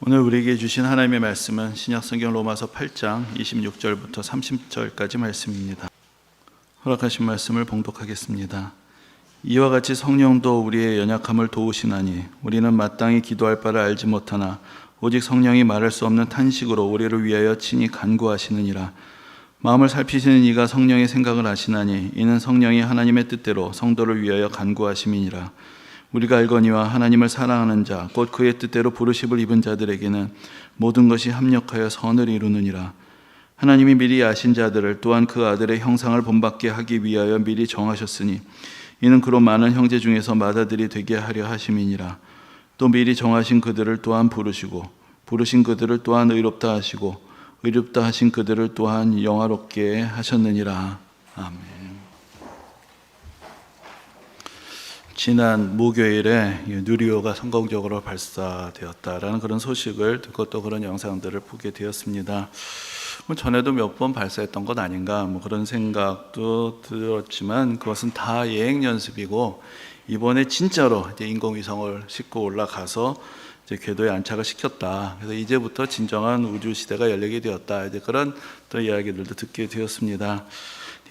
오늘 우리에게 주신 하나님의 말씀은 신약성경 로마서 8장 26절부터 30절까지 말씀입니다. 허락하신 말씀을 봉독하겠습니다. 이와 같이 성령도 우리의 연약함을 도우시나니 우리는 마땅히 기도할 바를 알지 못하나 오직 성령이 말할 수 없는 탄식으로 우리를 위하여 친히 간구하시느니라. 마음을 살피시는 이가 성령의 생각을 아시나니 이는 성령이 하나님의 뜻대로 성도를 위하여 간구하심이니라. 우리가 알거니와 하나님을 사랑하는 자 곧 그의 뜻대로 부르심을 입은 자들에게는 모든 것이 합력하여 선을 이루느니라. 하나님이 미리 아신 자들을 또한 그 아들의 형상을 본받게 하기 위하여 미리 정하셨으니 이는 그로 많은 형제 중에서 맏아들이 되게 하려 하심이니라. 또 미리 정하신 그들을 또한 부르시고 부르신 그들을 또한 의롭다 하시고 의롭다 하신 그들을 또한 영화롭게 하셨느니라. 아멘. 지난 목요일에 누리호가 성공적으로 발사되었다라는 그런 소식을 듣고 또 그런 영상들을 보게 되었습니다. 전에도 몇 번 발사했던 것 아닌가 그런 생각도 들었지만 그것은 다 예행 연습이고 이번에 진짜로 이제 인공위성을 싣고 올라가서 이제 궤도에 안착을 시켰다. 그래서 이제부터 진정한 우주 시대가 열리게 되었다. 이제 그런 또 이야기들도 듣게 되었습니다.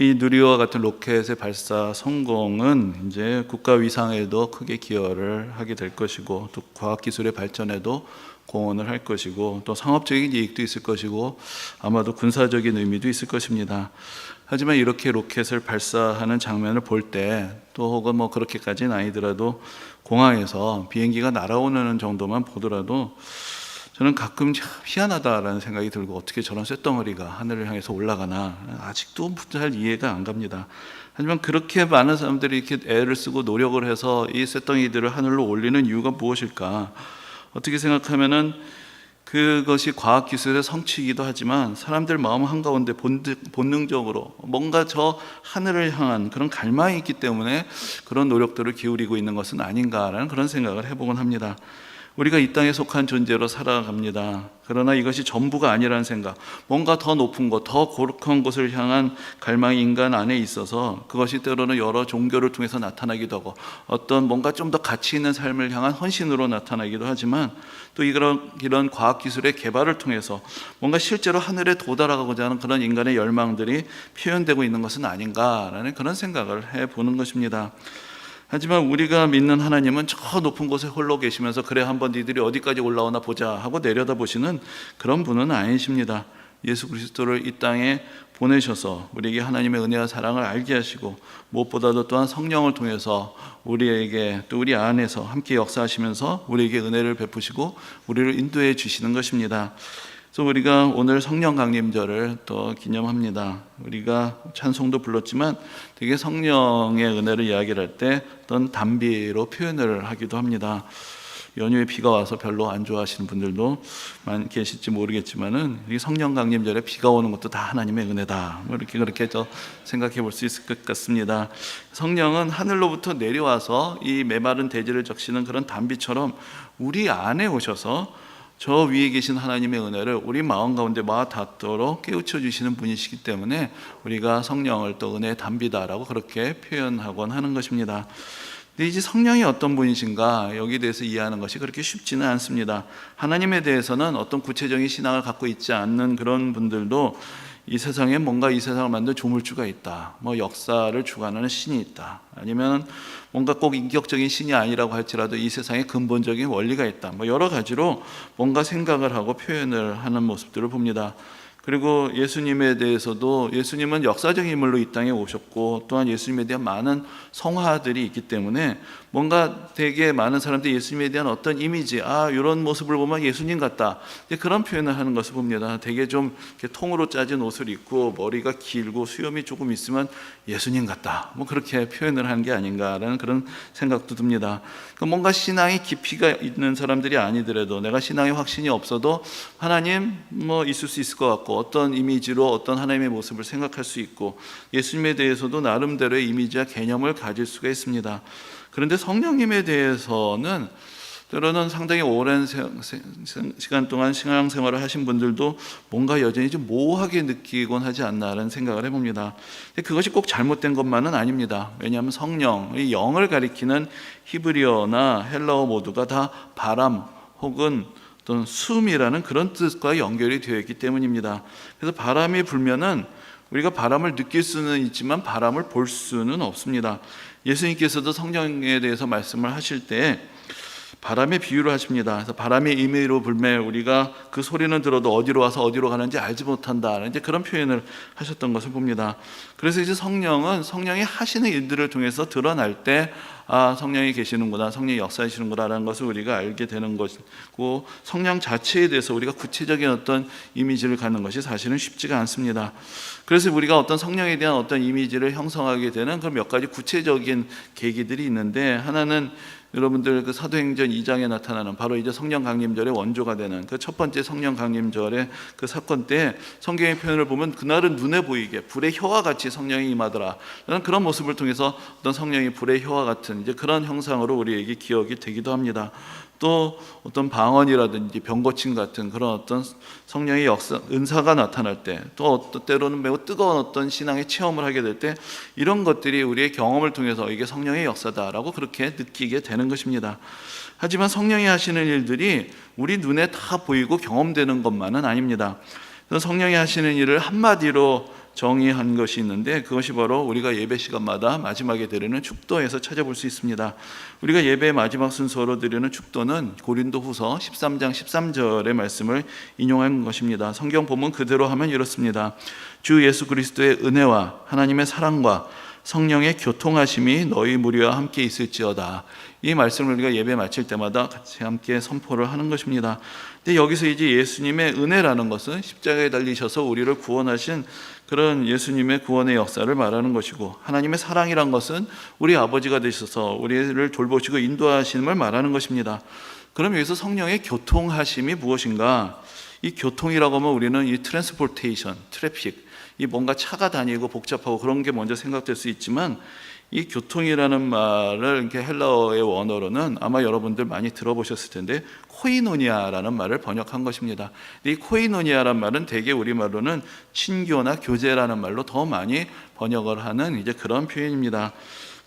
이 누리호와 같은 로켓의 발사 성공은 이제 국가 위상에도 크게 기여를 하게 될 것이고 또 과학기술의 발전에도 공헌을 할 것이고 또 상업적인 이익도 있을 것이고 아마도 군사적인 의미도 있을 것입니다. 하지만 이렇게 로켓을 발사하는 장면을 볼 때 또 혹은 그렇게까지는 아니더라도 공항에서 비행기가 날아오는 정도만 보더라도 저는 가끔 희한하다라는 생각이 들고 어떻게 저런 쇳덩어리가 하늘을 향해서 올라가나 아직도 잘 이해가 안 갑니다. 하지만 그렇게 많은 사람들이 이렇게 애를 쓰고 노력을 해서 이 쇳덩이들을 하늘로 올리는 이유가 무엇일까? 어떻게 생각하면은 그것이 과학기술의 성취이기도 하지만 사람들 마음 한가운데 본능적으로 뭔가 저 하늘을 향한 그런 갈망이 있기 때문에 그런 노력들을 기울이고 있는 것은 아닌가라는 그런 생각을 해보곤 합니다. 우리가 이 땅에 속한 존재로 살아갑니다. 그러나 이것이 전부가 아니라는 생각, 뭔가 더 높은 것, 더 거룩한 곳을 향한 갈망이 인간 안에 있어서 그것이 때로는 여러 종교를 통해서 나타나기도 하고 어떤 뭔가 좀 더 가치 있는 삶을 향한 헌신으로 나타나기도 하지만 또 이런 과학기술의 개발을 통해서 뭔가 실제로 하늘에 도달하고자 하는 그런 인간의 열망들이 표현되고 있는 것은 아닌가라는 그런 생각을 해보는 것입니다. 하지만 우리가 믿는 하나님은 저 높은 곳에 홀로 계시면서 그래 한번 니들이 어디까지 올라오나 보자 하고 내려다보시는 그런 분은 아니십니다. 예수 그리스도를 이 땅에 보내셔서 우리에게 하나님의 은혜와 사랑을 알게 하시고 무엇보다도 또한 성령을 통해서 우리에게 또 우리 안에서 함께 역사하시면서 우리에게 은혜를 베푸시고 우리를 인도해 주시는 것입니다. 그래서 우리가 오늘 성령 강림절을 또 기념합니다. 우리가 찬송도 불렀지만 되게 성령의 은혜를 이야기를 할 때 어떤 단비로 표현을 하기도 합니다. 연휴에 비가 와서 별로 안 좋아하시는 분들도 많이 계실지 모르겠지만은 이 성령 강림절에 비가 오는 것도 다 하나님의 은혜다. 그렇게 생각해 볼 수 있을 것 같습니다. 성령은 하늘로부터 내려와서 이 메마른 대지를 적시는 그런 단비처럼 우리 안에 오셔서 저 위에 계신 하나님의 은혜를 우리 마음 가운데 닿도록 깨우쳐 주시는 분이시기 때문에 우리가 성령을 또 은혜의 단비다라고 그렇게 표현하곤 하는 것입니다. 근데 이제 성령이 어떤 분이신가 여기에 대해서 이해하는 것이 그렇게 쉽지는 않습니다. 하나님에 대해서는 어떤 구체적인 신앙을 갖고 있지 않는 그런 분들도 이 세상에 뭔가 이 세상을 만든 조물주가 있다, 역사를 주관하는 신이 있다, 아니면 뭔가 꼭 인격적인 신이 아니라고 할지라도 이 세상에 근본적인 원리가 있다, 여러 가지로 뭔가 생각을 하고 표현을 하는 모습들을 봅니다. 그리고 예수님에 대해서도 예수님은 역사적인 인물로 이 땅에 오셨고 또한 예수님에 대한 많은 성화들이 있기 때문에 뭔가 되게 많은 사람들이 예수님에 대한 어떤 이미지, 이런 모습을 보면 예수님 같다, 그런 표현을 하는 것을 봅니다. 되게 좀 이렇게 통으로 짜진 옷을 입고 머리가 길고 수염이 조금 있으면 예수님 같다, 그렇게 표현을 하는 게 아닌가라는 그런 생각도 듭니다. 뭔가 신앙이 깊이가 있는 사람들이 아니더라도 내가 신앙의 확신이 없어도 하나님 있을 수 있을 것 같고 어떤 이미지로 어떤 하나님의 모습을 생각할 수 있고 예수님에 대해서도 나름대로의 이미지와 개념을 가질 수가 있습니다. 그런데 성령님에 대해서는 때로는 상당히 오랜 시간 동안 신앙생활을 하신 분들도 뭔가 여전히 좀 모호하게 느끼곤 하지 않나라는 생각을 해봅니다. 그것이 꼭 잘못된 것만은 아닙니다. 왜냐하면 성령의 영을 가리키는 히브리어나 헬라어 모두가 다 바람 혹은 어떤 숨이라는 그런 뜻과 연결이 되어 있기 때문입니다. 그래서 바람이 불면은 우리가 바람을 느낄 수는 있지만 바람을 볼 수는 없습니다. 예수님께서도 성령에 대해서 말씀을 하실 때 바람의 비유를 하십니다. 그래서 바람이 임의로 불매 우리가 그 소리는 들어도 어디로 와서 어디로 가는지 알지 못한다. 이제 그런 표현을 하셨던 것을 봅니다. 그래서 이제 성령이 하시는 일들을 통해서 드러날 때 성령이 계시는구나, 성령이 역사하시는구나라는 것을 우리가 알게 되는 것이고, 성령 자체에 대해서 우리가 구체적인 어떤 이미지를 갖는 것이 사실은 쉽지가 않습니다. 그래서 우리가 어떤 성령에 대한 어떤 이미지를 형성하게 되는 그런 몇 가지 구체적인 계기들이 있는데, 하나는 여러분들 그 사도행전 2장에 나타나는 바로 이제 성령 강림절의 원조가 되는 그 첫 번째 성령 강림절의 그 사건 때 성경의 표현을 보면 그날은 눈에 보이게 불의 혀와 같이 성령이 임하더라 라는 그런 모습을 통해서 어떤 성령이 불의 혀와 같은 이제 그런 형상으로 우리에게 기억이 되기도 합니다. 또 어떤 방언이라든지 병고침 같은 그런 어떤 성령의 역사, 은사가 나타날 때, 또 때로는 매우 뜨거운 어떤 신앙의 체험을 하게 될 때, 이런 것들이 우리의 경험을 통해서 이게 성령의 역사다라고 그렇게 느끼게 되는 것입니다. 하지만 성령이 하시는 일들이 우리 눈에 다 보이고 경험되는 것만은 아닙니다. 그래서 성령이 하시는 일을 한마디로 정의한 것이 있는데, 그것이 바로 우리가 예배 시간마다 마지막에 드리는 축도에서 찾아볼 수 있습니다. 우리가 예배의 마지막 순서로 드리는 축도는 고린도후서 13장 13절의 말씀을 인용한 것입니다. 성경 본문 그대로 하면 이렇습니다. 주 예수 그리스도의 은혜와 하나님의 사랑과 성령의 교통하심이 너희 무리와 함께 있을지어다. 이 말씀을 우리가 예배 마칠 때마다 같이 함께 선포를 하는 것입니다. 근데 여기서 이제 예수님의 은혜라는 것은 십자가에 달리셔서 우리를 구원하신 그런 예수님의 구원의 역사를 말하는 것이고, 하나님의 사랑이란 것은 우리 아버지가 되셔서 우리를 돌보시고 인도하심을 말하는 것입니다. 그럼 여기서 성령의 교통하심이 무엇인가? 이 교통이라고 하면 우리는 이 트랜스포테이션, 트래픽, 이 뭔가 차가 다니고 복잡하고 그런 게 먼저 생각될 수 있지만, 이 교통이라는 말을 이렇게 헬라어의 원어로는 아마 여러분들 많이 들어보셨을 텐데 코이노니아라는 말을 번역한 것입니다. 이 코이노니아라는 말은 대개 우리말로는 친교나 교제라는 말로 더 많이 번역을 하는 이제 그런 표현입니다.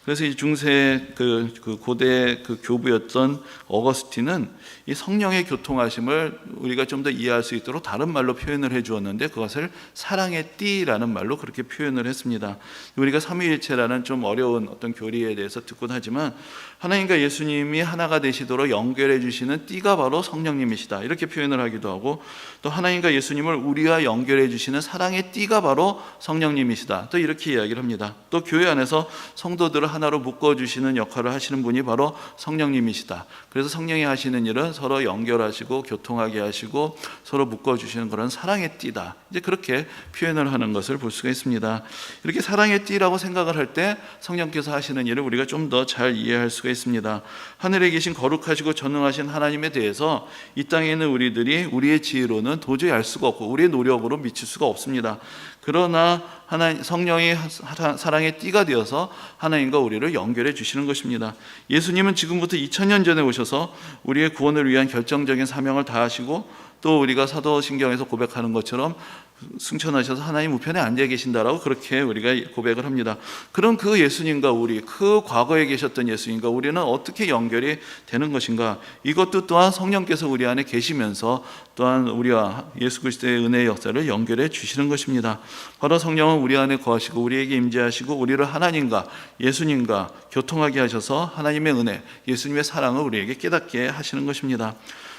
그래서 이 중세 그 고대 그 교부였던 어거스틴은 이 성령의 교통하심을 우리가 좀 더 이해할 수 있도록 다른 말로 표현을 해 주었는데, 그것을 사랑의 띠라는 말로 그렇게 표현을 했습니다. 우리가 삼위일체라는 좀 어려운 어떤 교리에 대해서 듣곤 하지만, 하나님과 예수님이 하나가 되시도록 연결해 주시는 띠가 바로 성령님이시다, 이렇게 표현을 하기도 하고, 또 하나님과 예수님을 우리와 연결해 주시는 사랑의 띠가 바로 성령님이시다, 또 이렇게 이야기를 합니다. 또 교회 안에서 성도들을 하나로 묶어주시는 역할을 하시는 분이 바로 성령님이시다. 그래서 성령이 하시는 일은 서로 연결하시고 교통하게 하시고 서로 묶어주시는 그런 사랑의 띠다, 이제 그렇게 표현을 하는 것을 볼 수가 있습니다. 이렇게 사랑의 띠라고 생각을 할 때 성령께서 하시는 일을 우리가 좀 더 잘 이해할 수가 있습니다. 하늘에 계신 거룩하시고 전능하신 하나님에 대해서 이 땅에 있는 우리들이 우리의 지혜로는 도저히 알 수가 없고 우리의 노력으로 미칠 수가 없습니다. 그러나 성령이 사랑의 띠가 되어서 하나님과 우리를 연결해 주시는 것입니다. 예수님은 지금부터 2000년 전에 오셔서 우리의 구원을 위한 결정적인 사명을 다하시고, 또 우리가 사도신경에서 고백하는 것처럼 승천하셔서 하나님 우편에 앉아 계신다라고 그렇게 우리가 고백을 합니다. 그럼 그 예수님과 우리, 그 과거에 계셨던 예수님과 우리는 어떻게 연결이 되는 것인가? 이것도 또한 성령께서 우리 안에 계시면서 또한 우리와 예수 그리스도의 은혜의 역사를 연결해 주시는 것입니다. 바로 성령은 우리 안에 거하시고 우리에게 임재하시고 우리를 하나님과 예수님과 교통하게 하셔서 하나님의 은혜, 예수님의 사랑을 우리에게 깨닫게 하시는 것입니다.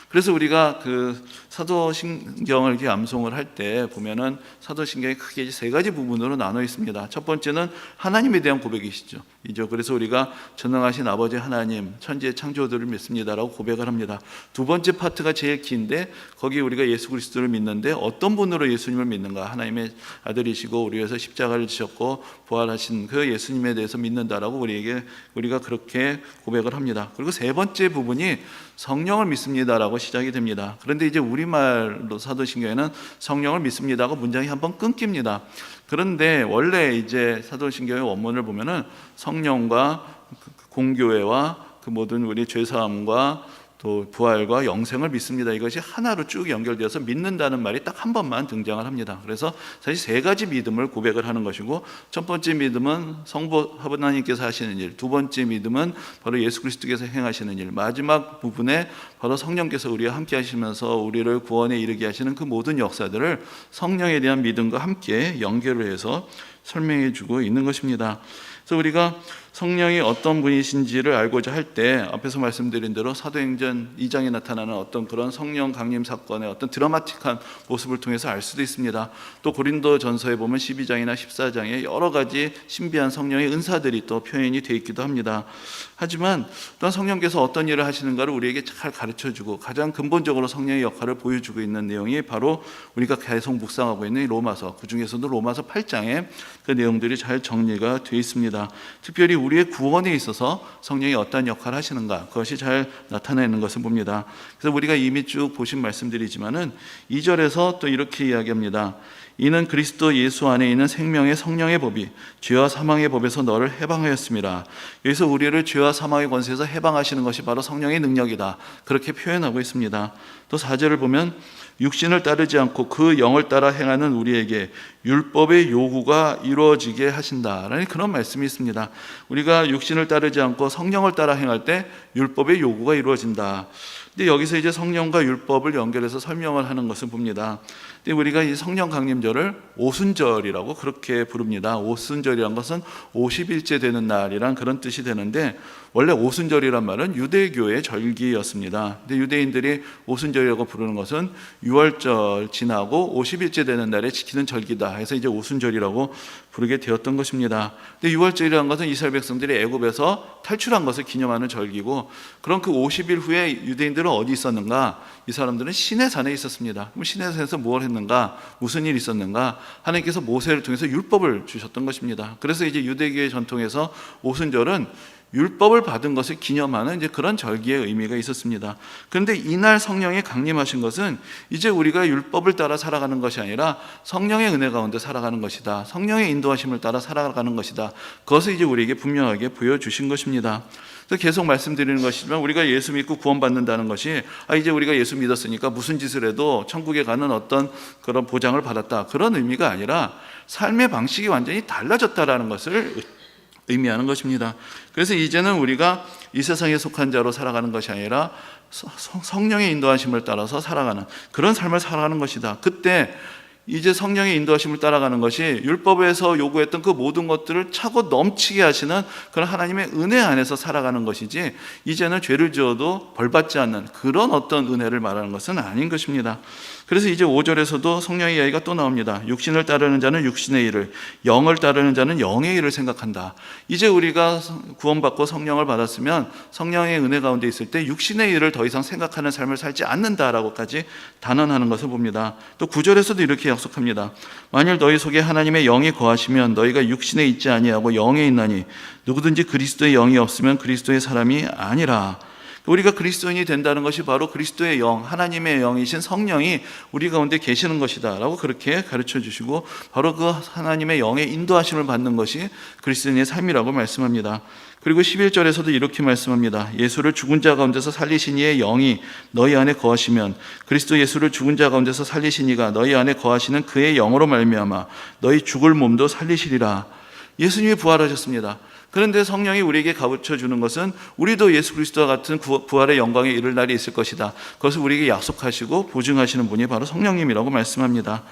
그래서 우리가 그 사도신경을 이렇게 암송을 할 때 보면은 사도신경이 크게 세 가지 부분으로 나눠 있습니다. 첫 번째는 하나님에 대한 고백이시죠. 그래서 우리가 전능하신 아버지 하나님, 천지의 창조주를 믿습니다라고 고백을 합니다. 두 번째 파트가 제일 긴데, 거기 우리가 예수 그리스도를 믿는데 어떤 분으로 예수님을 믿는가? 하나님의 아들이시고 우리 위해서 십자가를 지셨고 부활하신 그 예수님에 대해서 믿는다라고 우리가 그렇게 고백을 합니다. 그리고 세 번째 부분이 성령을 믿습니다라고 시작이 됩니다. 그런데 이제 우리말로 사도신경에는 성령을 믿습니다고 문장이 한번 끊깁니다. 그런데 원래 이제 사도신경의 원문을 보면은 성령과 공교회와 그 모든 우리 죄사함과 또 부활과 영생을 믿습니다. 이것이 하나로 쭉 연결되어서 믿는다는 말이 딱 한 번만 등장을 합니다. 그래서 사실 세 가지 믿음을 고백을 하는 것이고, 첫 번째 믿음은 성부 하나님께서 하시는 일, 두 번째 믿음은 바로 예수 그리스도께서 행하시는 일, 마지막 부분에 바로 성령께서 우리와 함께 하시면서 우리를 구원에 이르게 하시는 그 모든 역사들을 성령에 대한 믿음과 함께 연결을 해서 설명해 주고 있는 것입니다. 그래서 우리가 성령이 어떤 분이신지를 알고자 할 때 앞에서 말씀드린 대로 사도행전 2장에 나타나는 어떤 그런 성령 강림 사건의 어떤 드라마틱한 모습을 통해서 알 수도 있습니다. 또 고린도전서에 보면 12장이나 14장에 여러 가지 신비한 성령의 은사들이 또 표현이 되어 있기도 합니다. 하지만 또한 성령께서 어떤 일을 하시는가를 우리에게 잘 가르쳐주고 가장 근본적으로 성령의 역할을 보여주고 있는 내용이 바로 우리가 계속 묵상하고 있는 로마서, 그중에서도 로마서 8장에 그 내용들이 잘 정리가 되어 있습니다. 특별히 우리의 구원에 있어서 성령이 어떤 역할을 하시는가, 그것이 잘 나타내는 것을 봅니다. 그래서 우리가 이미 쭉 보신 말씀들이지만은 2절에서 또 이렇게 이야기합니다. 이는 그리스도 예수 안에 있는 생명의 성령의 법이 죄와 사망의 법에서 너를 해방하였습니다. 여기서 우리를 죄와 사망의 권세에서 해방하시는 것이 바로 성령의 능력이다, 그렇게 표현하고 있습니다. 또 4절을 보면 육신을 따르지 않고 그 영을 따라 행하는 우리에게 율법의 요구가 이루어지게 하신다라는 그런 말씀이 있습니다. 우리가 육신을 따르지 않고 성령을 따라 행할 때 율법의 요구가 이루어진다. 근데 여기서 이제 성령과 율법을 연결해서 설명을 하는 것을 봅니다. 근데 우리가 이 성령 강림절을 오순절이라고 그렇게 부릅니다. 오순절이란 것은 50일째 되는 날이란 그런 뜻이 되는데, 원래 오순절이란 말은 유대교의 절기였습니다. 근데 유대인들이 오순절이라고 부르는 것은 6월절 지나고 50일째 되는 날에 지키는 절기다 해서 이제 오순절이라고 부르게 되었던 것입니다. 근데 6월절이라는 것은 이스라엘 백성들이 애굽에서 탈출한 것을 기념하는 절기고, 그럼 그 50일 후에 유대인들은 어디 있었는가? 이 사람들은 시내산에 있었습니다. 그럼 시내산에서 뭘 했는가? 무슨 일이 있었는가? 하나님께서 모세를 통해서 율법을 주셨던 것입니다. 그래서 이제 유대교의 전통에서 오순절은 율법을 받은 것을 기념하는 이제 그런 절기의 의미가 있었습니다. 그런데 이날 성령이 강림하신 것은 이제 우리가 율법을 따라 살아가는 것이 아니라 성령의 은혜 가운데 살아가는 것이다, 성령의 인도하심을 따라 살아가는 것이다, 그것을 이제 우리에게 분명하게 보여주신 것입니다. 그래서 계속 말씀드리는 것이지만, 우리가 예수 믿고 구원받는다는 것이 이제 우리가 예수 믿었으니까 무슨 짓을 해도 천국에 가는 어떤 그런 보장을 받았다, 그런 의미가 아니라 삶의 방식이 완전히 달라졌다라는 것을 의미하는 것입니다. 그래서 이제는 우리가 이 세상에 속한 자로 살아가는 것이 아니라 성령의 인도하심을 따라서 살아가는 그런 삶을 살아가는 것이다. 그때 이제 성령의 인도하심을 따라가는 것이 율법에서 요구했던 그 모든 것들을 차고 넘치게 하시는 그런 하나님의 은혜 안에서 살아가는 것이지, 이제는 죄를 지어도 벌받지 않는 그런 어떤 은혜를 말하는 것은 아닌 것입니다. 그래서 이제 5절에서도 성령의 이야기가 또 나옵니다. 육신을 따르는 자는 육신의 일을, 영을 따르는 자는 영의 일을 생각한다. 이제 우리가 구원받고 성령을 받았으면 성령의 은혜 가운데 있을 때 육신의 일을 더 이상 생각하는 삶을 살지 않는다라고까지 단언하는 것을 봅니다. 또 9절에서도 이렇게 약속합니다. 만일 너희 속에 하나님의 영이 거하시면 너희가 육신에 있지 아니하고 영에 있나니 누구든지 그리스도의 영이 없으면 그리스도의 사람이 아니라. 우리가 그리스도인이 된다는 것이 바로 그리스도의 영, 하나님의 영이신 성령이 우리 가운데 계시는 것이다 라고 그렇게 가르쳐 주시고, 바로 그 하나님의 영의 인도하심을 받는 것이 그리스도인의 삶이라고 말씀합니다. 그리고 11절에서도 이렇게 말씀합니다. 예수를 죽은 자 가운데서 살리신 이의 영이 너희 안에 거하시면 그리스도 예수를 죽은 자 가운데서 살리신 이가 너희 안에 거하시는 그의 영으로 말미암아 너희 죽을 몸도 살리시리라. 예수님이 부활하셨습니다. 그런데 성령이 우리에게 가르쳐주는 것은 우리도 예수 그리스도와 같은 부활의 영광에 이를 날이 있을 것이다, 그것을 우리에게 약속하시고 보증하시는 분이 바로 성령님이라고 말씀합니다.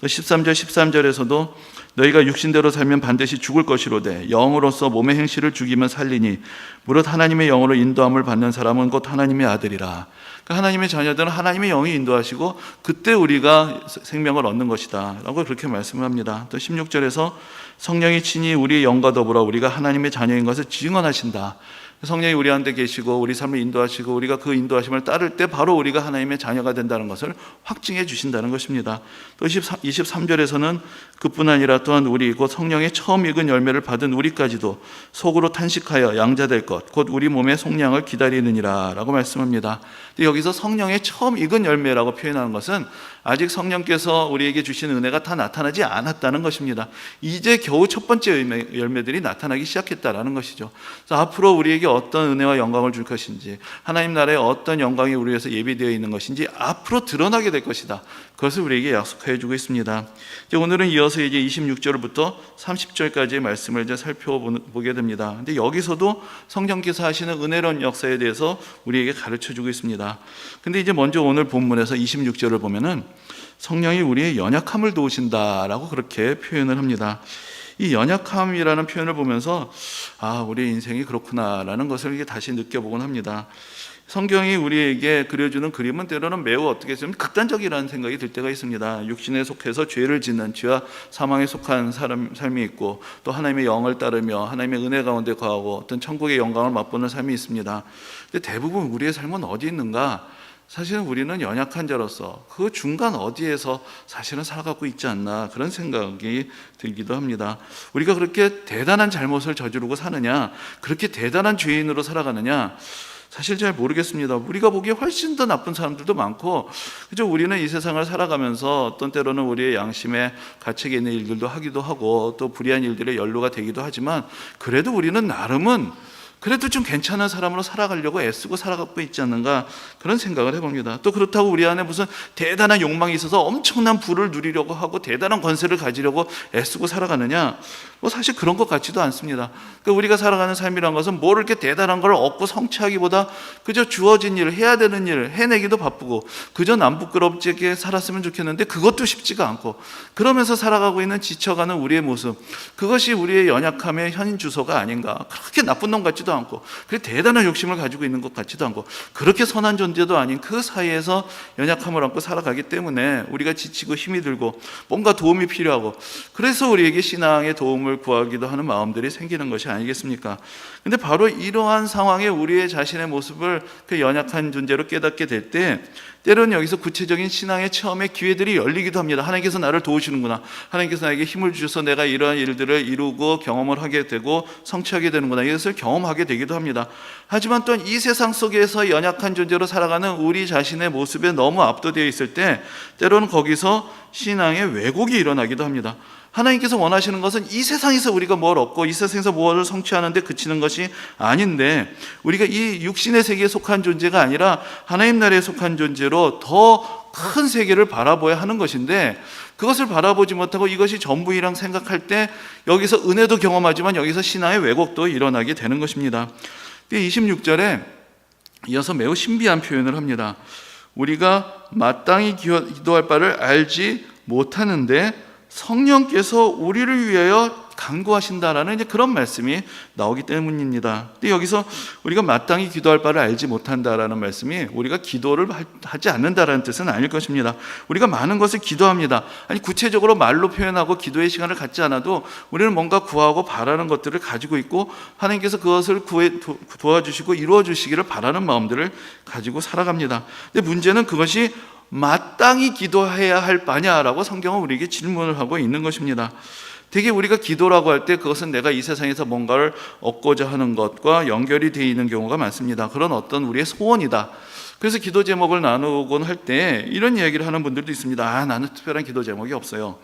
13절 13절에서도 너희가 육신대로 살면 반드시 죽을 것이로되 영으로서 몸의 행실을 죽이면 살리니 무릇 하나님의 영으로 인도함을 받는 사람은 곧 하나님의 아들이라. 그러니까 하나님의 자녀들은 하나님의 영이 인도하시고 그때 우리가 생명을 얻는 것이다 라고 그렇게 말씀합니다. 또 16절에서 성령이 친히 우리의 영과 더불어 우리가 하나님의 자녀인 것을 증언하신다. 성령이 우리 안에 계시고 우리 삶을 인도하시고 우리가 그 인도하심을 따를 때 바로 우리가 하나님의 자녀가 된다는 것을 확증해 주신다는 것입니다. 또 23절에서는 그뿐 아니라 또한 우리 곧 성령의 처음 익은 열매를 받은 우리까지도 속으로 탄식하여 양자될 것 곧 우리 몸의 속량을 기다리느니라 라고 말씀합니다. 근데 여기서 성령의 처음 익은 열매라고 표현하는 것은 아직 성령께서 우리에게 주신 은혜가 다 나타나지 않았다는 것입니다. 이제 겨우 첫 번째 열매들이 나타나기 시작했다라는 것이죠. 그래서 앞으로 우리에게 우리에게 어떤 은혜와 영광을 줄 것인지, 하나님 나라의 어떤 영광이 우리 위해서 예비되어 있는 것인지 앞으로 드러나게 될 것이다. 그것을 우리에게 약속해 주고 있습니다. 이제 오늘은 이어서 이제 26절부터 30절까지의 말씀을 이제 살펴보게 됩니다. 근데 여기서도 성령께서 하시는 은혜로운 역사에 대해서 우리에게 가르쳐 주고 있습니다. 근데 이제 먼저 오늘 본문에서 26절을 보면은 성령이 우리의 연약함을 도우신다라고 그렇게 표현을 합니다. 이 연약함이라는 표현을 보면서 우리의 인생이 그렇구나라는 것을 이게 다시 느껴보곤 합니다. 성경이 우리에게 그려주는 그림은 때로는 매우 어떻게 보면 극단적이라는 생각이 들 때가 있습니다. 육신에 속해서 죄를 짓는, 죄와 사망에 속한 삶이 있고, 또 하나님의 영을 따르며 하나님의 은혜 가운데 거하고 어떤 천국의 영광을 맛보는 삶이 있습니다. 근데 대부분 우리의 삶은 어디 있는가? 사실은 우리는 연약한 자로서 그 중간 어디에서 사실은 살아가고 있지 않나, 그런 생각이 들기도 합니다. 우리가 그렇게 대단한 잘못을 저지르고 사느냐, 그렇게 대단한 죄인으로 살아가느냐, 사실 잘 모르겠습니다. 우리가 보기에 훨씬 더 나쁜 사람들도 많고, 그죠? 우리는 이 세상을 살아가면서 어떤 때로는 우리의 양심에 가책이 있는 일들도 하기도 하고, 또 불의한 일들에 연루가 되기도 하지만, 그래도 우리는 나름은 그래도 좀 괜찮은 사람으로 살아가려고 애쓰고 살아가고 있지 않는가, 그런 생각을 해봅니다. 또 그렇다고 우리 안에 무슨 대단한 욕망이 있어서 엄청난 부를 누리려고 하고 대단한 권세를 가지려고 애쓰고 살아가느냐, 사실 그런 것 같지도 않습니다. 그러니까 우리가 살아가는 삶이란 것은 뭘 이렇게 대단한 걸 얻고 성취하기보다 그저 주어진 일을, 해야 되는 일을 해내기도 바쁘고, 그저 남 부끄럽게 살았으면 좋겠는데 그것도 쉽지가 않고, 그러면서 살아가고 있는 지쳐가는 우리의 모습, 그것이 우리의 연약함의 현 주소가 아닌가. 그렇게 나쁜 놈 같지도 않고, 그렇게 대단한 욕심을 가지고 있는 것 같지도 않고, 그렇게 선한 존재도 아닌 그 사이에서 연약함을 안고 살아가기 때문에 우리가 지치고 힘이 들고 뭔가 도움이 필요하고, 그래서 우리에게 신앙의 도움을 구하기도 하는 마음들이 생기는 것이 아니겠습니까? 근데 바로 이러한 상황에 우리의 자신의 모습을 그 연약한 존재로 깨닫게 될 때, 때로는 여기서 구체적인 신앙의 체험의 기회들이 열리기도 합니다. 하나님께서 나를 도우시는구나, 하나님께서 나에게 힘을 주셔서 내가 이러한 일들을 이루고 경험을 하게 되고 성취하게 되는구나, 이것을 경험하게 되기도 합니다. 하지만 또 이 세상 속에서 연약한 존재로 살아가는 우리 자신의 모습에 너무 압도되어 있을 때, 때로는 거기서 신앙의 왜곡이 일어나기도 합니다. 하나님께서 원하시는 것은 이 세상에서 우리가 뭘 얻고 이 세상에서 무엇을 성취하는 데 그치는 것이 아닌데, 우리가 이 육신의 세계에 속한 존재가 아니라 하나님 나라에 속한 존재로 더 큰 세계를 바라보아야 하는 것인데, 그것을 바라보지 못하고 이것이 전부이랑 생각할 때 여기서 은혜도 경험하지만 여기서 신앙의 왜곡도 일어나게 되는 것입니다. 26절에 이어서 매우 신비한 표현을 합니다. 우리가 마땅히 기도할 바를 알지 못하는데 성령께서 우리를 위하여 간구하신다라는 이제 그런 말씀이 나오기 때문입니다. 근데 여기서 우리가 마땅히 기도할 바를 알지 못한다라는 말씀이 우리가 기도를 하지 않는다라는 뜻은 아닐 것입니다. 우리가 많은 것을 기도합니다. 아니, 구체적으로 말로 표현하고 기도의 시간을 갖지 않아도 우리는 뭔가 구하고 바라는 것들을 가지고 있고, 하나님께서 그것을 도와주시고 이루어 주시기를 바라는 마음들을 가지고 살아갑니다. 근데 문제는 그것이 마땅히 기도해야 할 바냐라고 성경은 우리에게 질문을 하고 있는 것입니다. 되게 우리가 기도라고 할 때 그것은 내가 이 세상에서 뭔가를 얻고자 하는 것과 연결이 되어 있는 경우가 많습니다. 그런 어떤 우리의 소원이다. 그래서 기도 제목을 나누곤 할 때 이런 이야기를 하는 분들도 있습니다. 나는 특별한 기도 제목이 없어요.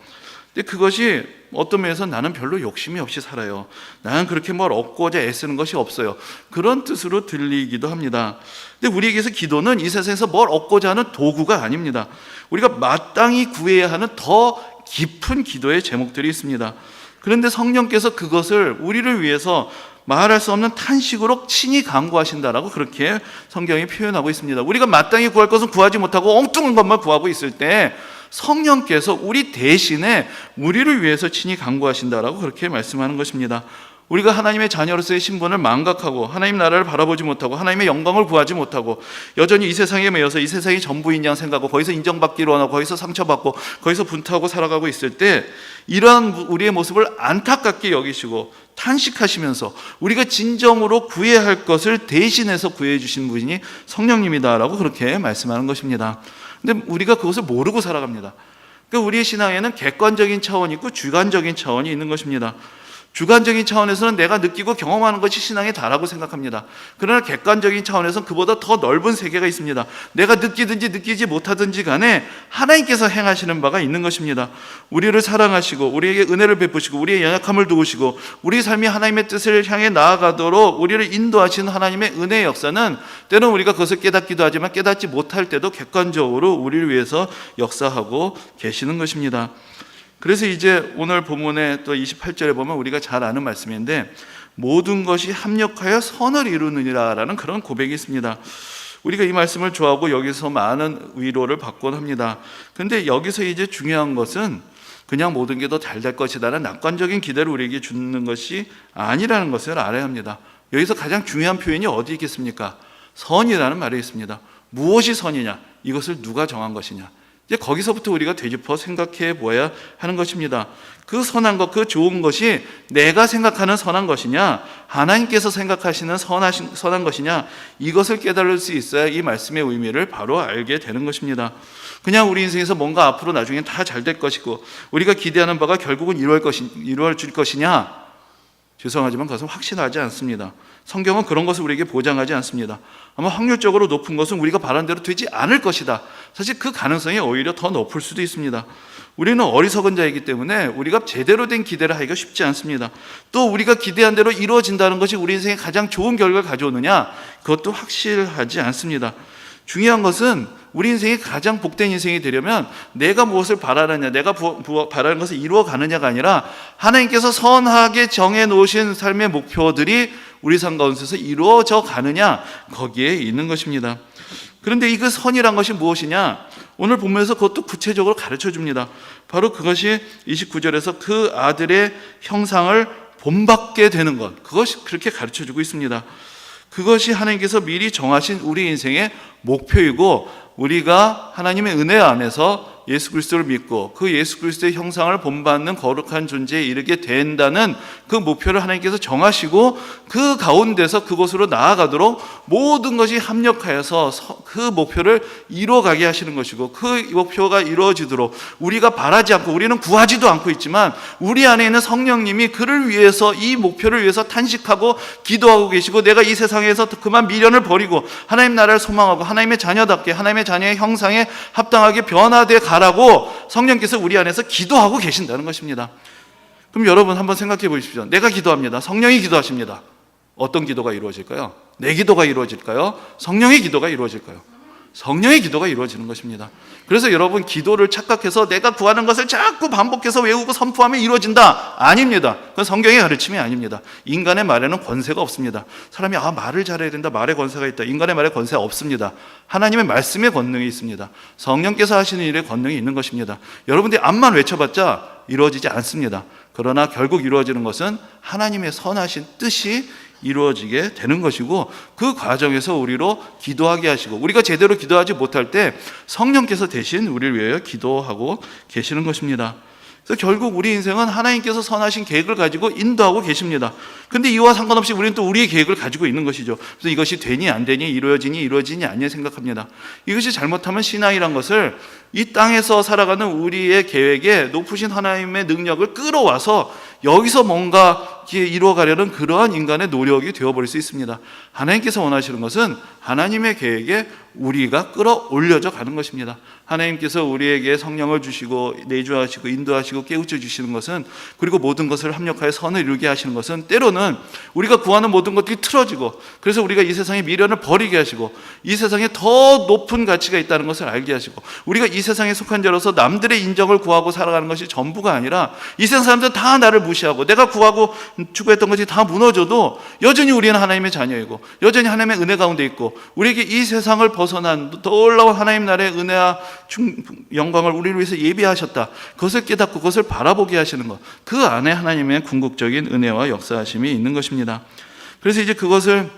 근데 그것이 어떤 면에서 나는 별로 욕심이 없이 살아요. 나는 그렇게 뭘 얻고자 애쓰는 것이 없어요. 그런 뜻으로 들리기도 합니다. 근데 우리에게서 기도는 이 세상에서 뭘 얻고자 하는 도구가 아닙니다. 우리가 마땅히 구해야 하는 더 깊은 기도의 제목들이 있습니다. 그런데 성령께서 그것을 우리를 위해서 말할 수 없는 탄식으로 친히 간구하신다라고 그렇게 성경이 표현하고 있습니다. 우리가 마땅히 구할 것은 구하지 못하고 엉뚱한 것만 구하고 있을 때 성령께서 우리 대신에 우리를 위해서 친히 간구하신다라고 그렇게 말씀하는 것입니다. 우리가 하나님의 자녀로서의 신분을 망각하고 하나님 나라를 바라보지 못하고 하나님의 영광을 구하지 못하고 여전히 이 세상에 매여서 이 세상이 전부인 양 생각하고 거기서 인정받기로 원하고 거기서 상처받고 거기서 분투하고 살아가고 있을 때, 이러한 우리의 모습을 안타깝게 여기시고 탄식하시면서 우리가 진정으로 구해야 할 것을 대신해서 구해 주신 분이 성령님이다라고 그렇게 말씀하는 것입니다. 근데 우리가 그것을 모르고 살아갑니다. 그러니까 우리의 신앙에는 객관적인 차원이 있고 주관적인 차원이 있는 것입니다. 주관적인 차원에서는 내가 느끼고 경험하는 것이 신앙의 다라고 생각합니다. 그러나 객관적인 차원에서는 그보다 더 넓은 세계가 있습니다. 내가 느끼든지 느끼지 못하든지 간에 하나님께서 행하시는 바가 있는 것입니다. 우리를 사랑하시고 우리에게 은혜를 베푸시고 우리의 연약함을 도우시고 우리 삶이 하나님의 뜻을 향해 나아가도록 우리를 인도하시는 하나님의 은혜의 역사는 때론 우리가 그것을 깨닫기도 하지만 깨닫지 못할 때도 객관적으로 우리를 위해서 역사하고 계시는 것입니다. 그래서 이제 오늘 본문의 또 28절에 보면 우리가 잘 아는 말씀인데 모든 것이 합력하여 선을 이루느니라 라는 그런 고백이 있습니다. 우리가 이 말씀을 좋아하고 여기서 많은 위로를 받곤 합니다. 그런데 여기서 이제 중요한 것은 그냥 모든 게 더 잘 될 것이다라는 낙관적인 기대를 우리에게 주는 것이 아니라는 것을 알아야 합니다. 여기서 가장 중요한 표현이 어디 있겠습니까? 선이라는 말이 있습니다. 무엇이 선이냐? 이것을 누가 정한 것이냐? 이제 거기서부터 우리가 되짚어 생각해 보아야 하는 것입니다. 그 선한 것, 그 좋은 것이 내가 생각하는 선한 것이냐, 하나님께서 생각하시는 선한 것이냐, 이것을 깨달을 수 있어야 이 말씀의 의미를 바로 알게 되는 것입니다. 그냥 우리 인생에서 뭔가 앞으로 나중에 다 잘 될 것이고 우리가 기대하는 바가 결국은 이루어질 것이냐, 죄송하지만 그것은 확신하지 않습니다. 성경은 그런 것을 우리에게 보장하지 않습니다. 아마 확률적으로 높은 것은 우리가 바란 대로 되지 않을 것이다. 사실 그 가능성이 오히려 더 높을 수도 있습니다. 우리는 어리석은 자이기 때문에 우리가 제대로 된 기대를 하기가 쉽지 않습니다. 또 우리가 기대한 대로 이루어진다는 것이 우리 인생에 가장 좋은 결과를 가져오느냐, 그것도 확실하지 않습니다. 중요한 것은 우리 인생이 가장 복된 인생이 되려면 내가 무엇을 바라느냐, 내가 바라는 것을 이루어가느냐가 아니라 하나님께서 선하게 정해놓으신 삶의 목표들이 우리 삶 가운데서 이루어져 가느냐, 거기에 있는 것입니다. 그런데 이 그 선이란 것이 무엇이냐? 오늘 본문에서 그것도 구체적으로 가르쳐 줍니다. 바로 그것이 29절에서 그 아들의 형상을 본받게 되는 것, 그것이 그렇게 가르쳐 주고 있습니다. 그것이 하나님께서 미리 정하신 우리 인생의 목표이고 우리가 하나님의 은혜 안에서 예수 그리스도를 믿고 그 예수 그리스도의 형상을 본받는 거룩한 존재에 이르게 된다는 그 목표를 하나님께서 정하시고 그 가운데서 그곳으로 나아가도록 모든 것이 합력하여서 그 목표를 이루어가게 하시는 것이고, 그 목표가 이루어지도록 우리가 바라지 않고 우리는 구하지도 않고 있지만 우리 안에 있는 성령님이 그를 위해서, 이 목표를 위해서 탄식하고 기도하고 계시고, 내가 이 세상에서 그만 미련을 버리고 하나님 나라를 소망하고 하나님의 자녀답게 하나님의 자녀의 형상에 합당하게 변화돼 가라고 성령께서 우리 안에서 기도하고 계신다는 것입니다. 그럼 여러분 한번 생각해 보십시오. 내가 기도합니다. 성령이 기도하십니다. 어떤 기도가 이루어질까요? 내 기도가 이루어질까요? 성령의 기도가 이루어질까요? 성령의 기도가 이루어지는 것입니다. 그래서 여러분, 기도를 착각해서 내가 구하는 것을 자꾸 반복해서 외우고 선포하면 이루어진다, 아닙니다. 그건 성경의 가르침이 아닙니다. 인간의 말에는 권세가 없습니다. 사람이 말을 잘해야 된다, 말에 권세가 있다. 인간의 말에 권세가 없습니다. 하나님의 말씀의 권능이 있습니다. 성령께서 하시는 일에 권능이 있는 것입니다. 여러분들이 앞만 외쳐봤자 이루어지지 않습니다. 그러나 결국 이루어지는 것은 하나님의 선하신 뜻이 이루어지게 되는 것이고, 그 과정에서 우리로 기도하게 하시고, 우리가 제대로 기도하지 못할 때 성령께서 대신 우리를 위하여 기도하고 계시는 것입니다. 그래서 결국 우리 인생은 하나님께서 선하신 계획을 가지고 인도하고 계십니다. 그런데 이와 상관없이 우리는 또 우리의 계획을 가지고 있는 것이죠. 그래서 이것이 되니 안 되니, 이루어지니 아니냐 생각합니다. 이것이 잘못하면 신앙이란 것을 이 땅에서 살아가는 우리의 계획에 높으신 하나님의 능력을 끌어와서 여기서 뭔가 이루어가려는 그러한 인간의 노력이 되어버릴 수 있습니다. 하나님께서 원하시는 것은 하나님의 계획에 우리가 끌어올려져 가는 것입니다. 하나님께서 우리에게 성령을 주시고 내주하시고 인도하시고 깨우쳐 주시는 것은, 그리고 모든 것을 합력하여 선을 이루게 하시는 것은, 때로는 우리가 구하는 모든 것들이 틀어지고, 그래서 우리가 이 세상의 미련을 버리게 하시고 이 세상에 더 높은 가치가 있다는 것을 알게 하시고, 우리가 이 세상에 속한 자로서 남들의 인정을 구하고 살아가는 것이 전부가 아니라 이 세상 사람들은 다 나를 무시하고 내가 구하고 추구했던 것이 다 무너져도 여전히 우리는 하나님의 자녀이고 여전히 하나님의 은혜 가운데 있고, 우리에게 이 세상을 벗어난 놀라운 하나님 나라의 은혜와 영광을 우리를 위해서 예비하셨다, 그것을 깨닫고 그것을 바라보게 하시는 것, 그 안에 하나님의 궁극적인 은혜와 역사하심이 있는 것입니다. 그래서 이제 그것을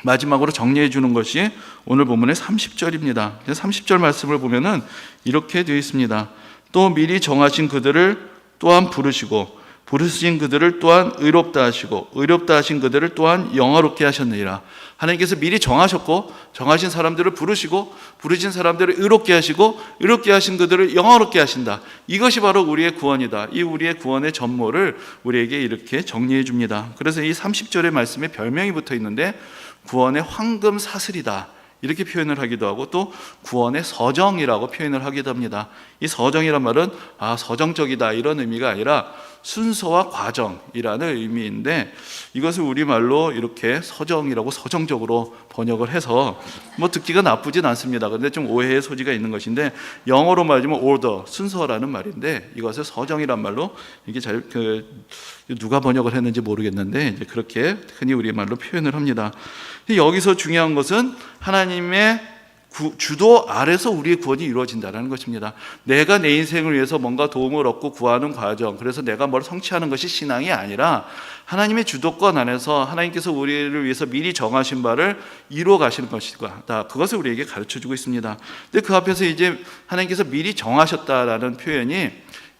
마지막으로 정리해 주는 것이 오늘 본문의 30절입니다. 30절 말씀을 보면은 이렇게 되어 있습니다. 또 미리 정하신 그들을 또한 부르시고 부르신 그들을 또한 의롭다 하시고 의롭다 하신 그들을 또한 영화롭게 하셨느니라. 하나님께서 미리 정하셨고 정하신 사람들을 부르시고 부르신 사람들을 의롭게 하시고 의롭게 하신 그들을 영화롭게 하신다. 이것이 바로 우리의 구원이다. 이 우리의 구원의 전모를 우리에게 이렇게 정리해 줍니다. 그래서 이 30절의 말씀에 별명이 붙어 있는데 구원의 황금 사슬이다, 이렇게 표현을 하기도 하고 또 구원의 서정이라고 표현을 하기도 합니다. 이 서정이란 말은 서정적이다 이런 의미가 아니라 순서와 과정이라는 의미인데, 이것을 우리말로 이렇게 서정이라고 서정적으로 번역을 해서 뭐 듣기가 나쁘진 않습니다. 그런데 좀 오해의 소지가 있는 것인데, 영어로 말하면 order, 순서라는 말인데 이것을 서정이란 말로 이게 누가 번역을 했는지 모르겠는데 이제 그렇게 흔히 우리말로 표현을 합니다. 여기서 중요한 것은 하나님의 주도 아래서 우리의 구원이 이루어진다는 것입니다. 내가 내 인생을 위해서 뭔가 도움을 얻고 구하는 과정, 그래서 내가 뭘 성취하는 것이 신앙이 아니라 하나님의 주도권 안에서 하나님께서 우리를 위해서 미리 정하신 바를 이루어 가시는 것이다. 그것을 우리에게 가르쳐주고 있습니다. 근데 그 앞에서 이제 하나님께서 미리 정하셨다라는 표현이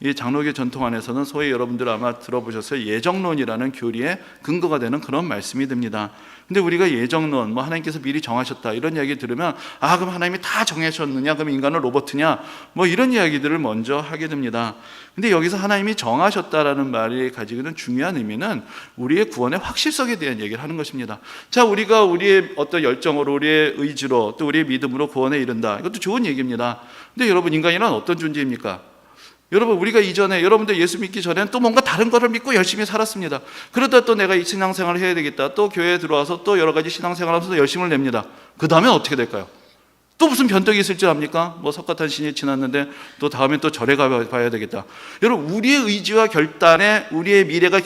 이 장로교 전통 안에서는 소위 여러분들 아마 들어보셨어요. 예정론이라는 교리의 근거가 되는 그런 말씀이 됩니다. 근데 우리가 예정론, 하나님께서 미리 정하셨다 이런 이야기 들으면 그럼 하나님이 다 정하셨느냐, 그럼 인간은 로봇이냐, 이런 이야기들을 먼저 하게 됩니다. 근데 여기서 하나님이 정하셨다라는 말이 가지고 있는 중요한 의미는 우리의 구원의 확실성에 대한 얘기를 하는 것입니다. 자, 우리가 우리의 어떤 열정으로, 우리의 의지로, 또 우리의 믿음으로 구원에 이른다, 이것도 좋은 얘기입니다. 근데 여러분, 인간이란 어떤 존재입니까? 여러분, 우리가 이전에, 여러분들 예수 믿기 전에는 또 뭔가 다른 거를 믿고 열심히 살았습니다. 그러다 또 내가 이 신앙생활을 해야 되겠다, 또 교회에 들어와서 또 여러 가지 신앙생활을 하면서 열심을 냅니다. 그 다음에 어떻게 될까요? 또 무슨 변덕이 있을 줄 압니까? 석가탄신이 지났는데 또 다음에 또 절에 가봐야 되겠다. 여러분, 우리의 의지와 결단에 우리의 미래가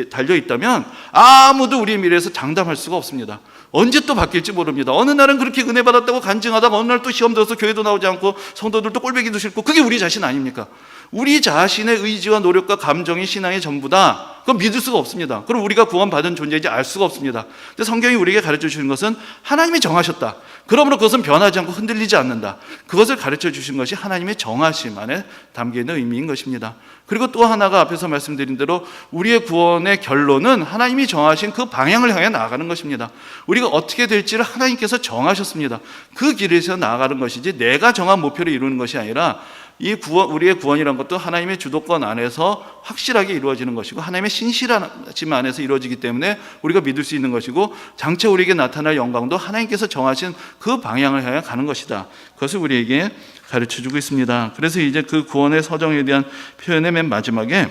달려있다면 아무도 우리의 미래에서 장담할 수가 없습니다. 언제 또 바뀔지 모릅니다. 어느 날은 그렇게 은혜 받았다고 간증하다가 어느 날 또 시험 들어서 교회도 나오지 않고 성도들도 꼴배기도 싫고, 그게 우리 자신 아닙니까? 우리 자신의 의지와 노력과 감정이 신앙의 전부다. 그건 믿을 수가 없습니다. 그럼 우리가 구원받은 존재인지 알 수가 없습니다. 근데 성경이 우리에게 가르쳐 주시는 것은 하나님이 정하셨다. 그러므로 그것은 변하지 않고 흔들리지 않는다. 그것을 가르쳐 주신 것이 하나님의 정하심 안에 담겨있는 의미인 것입니다. 그리고 또 하나가 앞에서 말씀드린 대로 우리의 구원의 결론은 하나님이 정하신 그 방향을 향해 나아가는 것입니다. 우리가 어떻게 될지를 하나님께서 정하셨습니다. 그 길에서 나아가는 것이지 내가 정한 목표를 이루는 것이 아니라, 이 우리의 구원이란 것도 하나님의 주도권 안에서 확실하게 이루어지는 것이고 하나님의 신실하심 안에서 이루어지기 때문에 우리가 믿을 수 있는 것이고, 장차 우리에게 나타날 영광도 하나님께서 정하신 그 방향을 향해 가는 것이다. 그것을 우리에게 가르쳐주고 있습니다. 그래서 이제 그 구원의 서정에 대한 표현의 맨 마지막에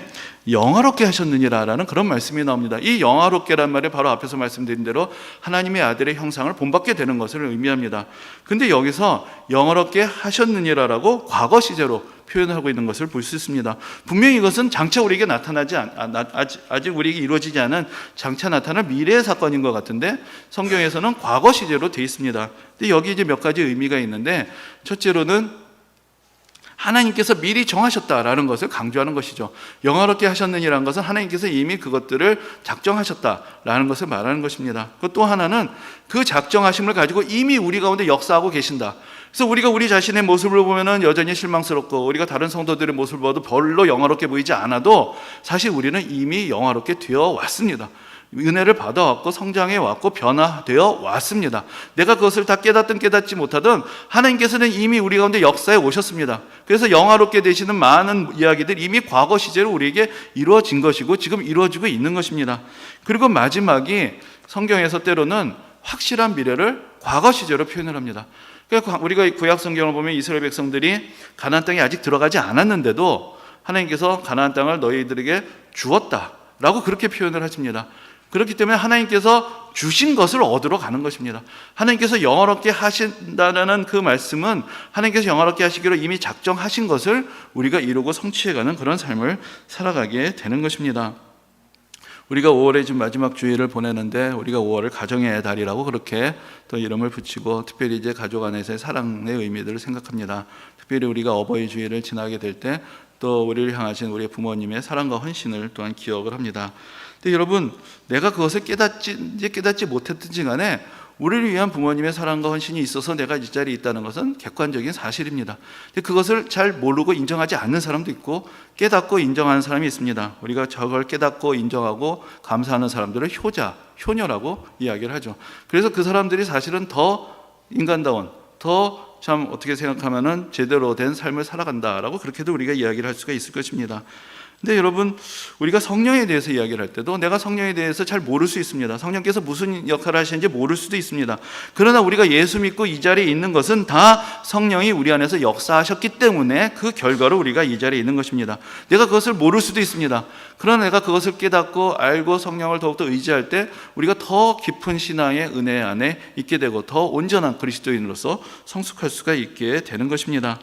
영화롭게 하셨느니라라는 그런 말씀이 나옵니다. 이 영화롭게란 말이 바로 앞에서 말씀드린 대로 하나님의 아들의 형상을 본받게 되는 것을 의미합니다. 근데 여기서 영화롭게 하셨느니라라고 과거 시제로 표현을 하고 있는 것을 볼 수 있습니다. 분명히 이것은 장차 우리에게 아직 우리에게 이루어지지 않은 장차 나타날 미래의 사건인 것 같은데, 성경에서는 과거 시제로 되어 있습니다. 근데 여기 이제 몇 가지 의미가 있는데, 첫째로는 하나님께서 미리 정하셨다라는 것을 강조하는 것이죠. 영화롭게 하셨느니라는 것은 하나님께서 이미 그것들을 작정하셨다라는 것을 말하는 것입니다. 또 하나는 그 작정하심을 가지고 이미 우리 가운데 역사하고 계신다. 그래서 우리가 우리 자신의 모습을 보면은 여전히 실망스럽고, 우리가 다른 성도들의 모습을 봐도 별로 영화롭게 보이지 않아도 사실 우리는 이미 영화롭게 되어 왔습니다. 은혜를 받아왔고 성장해 왔고 변화되어 왔습니다. 내가 그것을 다 깨닫든 깨닫지 못하든 하나님께서는 이미 우리 가운데 역사에 오셨습니다. 그래서 영화롭게 되시는 많은 이야기들 이미 과거 시제로 우리에게 이루어진 것이고 지금 이루어지고 있는 것입니다. 그리고 마지막이 성경에서 때로는 확실한 미래를 과거 시제로 표현을 합니다. 그러니까 우리가 구약 성경을 보면 이스라엘 백성들이 가나안 땅에 아직 들어가지 않았는데도 하나님께서 가나안 땅을 너희들에게 주었다라고 그렇게 표현을 하십니다. 그렇기 때문에 하나님께서 주신 것을 얻으러 가는 것입니다. 하나님께서 영화롭게 하신다는 그 말씀은 하나님께서 영화롭게 하시기로 이미 작정하신 것을 우리가 이루고 성취해가는 그런 삶을 살아가게 되는 것입니다. 우리가 5월에 지금 마지막 주일을 보내는데, 우리가 5월을 가정의 달이라고 그렇게 또 이름을 붙이고, 특별히 이제 가족 안에서의 사랑의 의미들을 생각합니다. 특별히 우리가 어버이 주일을 지나게 될 때 또 우리를 향하신 우리 부모님의 사랑과 헌신을 또한 기억을 합니다. 근데 여러분, 내가 그것을 깨닫지 못했든지 간에 우리를 위한 부모님의 사랑과 헌신이 있어서 내가 이 자리에 있다는 것은 객관적인 사실입니다. 근데 그것을 잘 모르고 인정하지 않는 사람도 있고 깨닫고 인정하는 사람이 있습니다. 우리가 저걸 깨닫고 인정하고 감사하는 사람들을 효자, 효녀라고 이야기를 하죠. 그래서 그 사람들이 사실은 더 인간다운, 더 참 어떻게 생각하면은 제대로 된 삶을 살아간다라고 그렇게도 우리가 이야기를 할 수가 있을 것입니다. 근데 여러분, 우리가 성령에 대해서 이야기를 할 때도 내가 성령에 대해서 잘 모를 수 있습니다. 성령께서 무슨 역할을 하시는지 모를 수도 있습니다. 그러나 우리가 예수 믿고 이 자리에 있는 것은 다 성령이 우리 안에서 역사하셨기 때문에 그 결과로 우리가 이 자리에 있는 것입니다. 내가 그것을 모를 수도 있습니다. 그러나 내가 그것을 깨닫고 알고 성령을 더욱더 의지할 때 우리가 더 깊은 신앙의 은혜 안에 있게 되고 더 온전한 그리스도인으로서 성숙할 수가 있게 되는 것입니다.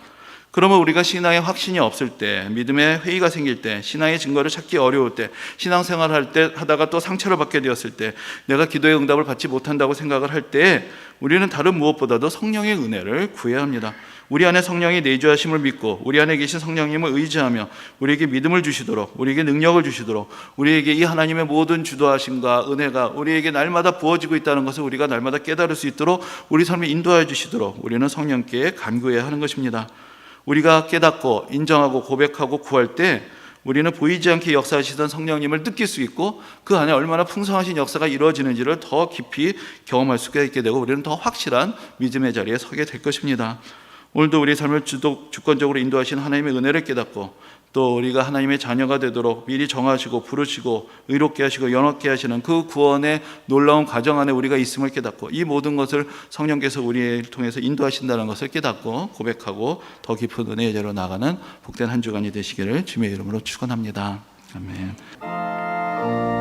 그러면 우리가 신앙의 확신이 없을 때, 믿음의 회의가 생길 때, 신앙의 증거를 찾기 어려울 때, 신앙생활을 할 때 하다가 또 상처를 받게 되었을 때, 내가 기도의 응답을 받지 못한다고 생각을 할 때 우리는 다른 무엇보다도 성령의 은혜를 구해야 합니다. 우리 안에 성령이 내주하심을 믿고 우리 안에 계신 성령님을 의지하며 우리에게 믿음을 주시도록, 우리에게 능력을 주시도록, 우리에게 이 하나님의 모든 주도하심과 은혜가 우리에게 날마다 부어지고 있다는 것을 우리가 날마다 깨달을 수 있도록 우리 삶을 인도하여 주시도록 우리는 성령께 간구해야 하는 것입니다. 우리가 깨닫고 인정하고 고백하고 구할 때 우리는 보이지 않게 역사하시던 성령님을 느낄 수 있고 그 안에 얼마나 풍성하신 역사가 이루어지는지를 더 깊이 경험할 수가 있게 되고 우리는 더 확실한 믿음의 자리에 서게 될 것입니다. 오늘도 우리 삶을 주권적으로 인도하신 하나님의 은혜를 깨닫고 또 우리가 하나님의 자녀가 되도록 미리 정하시고 부르시고 의롭게 하시고 영원케 하시는 그 구원의 놀라운 과정 안에 우리가 있음을 깨닫고 이 모든 것을 성령께서 우리를 통해서 인도하신다는 것을 깨닫고 고백하고 더 깊은 은혜의 자리로 나가는 복된 한 주간이 되시기를 주님의 이름으로 축원합니다. 아멘.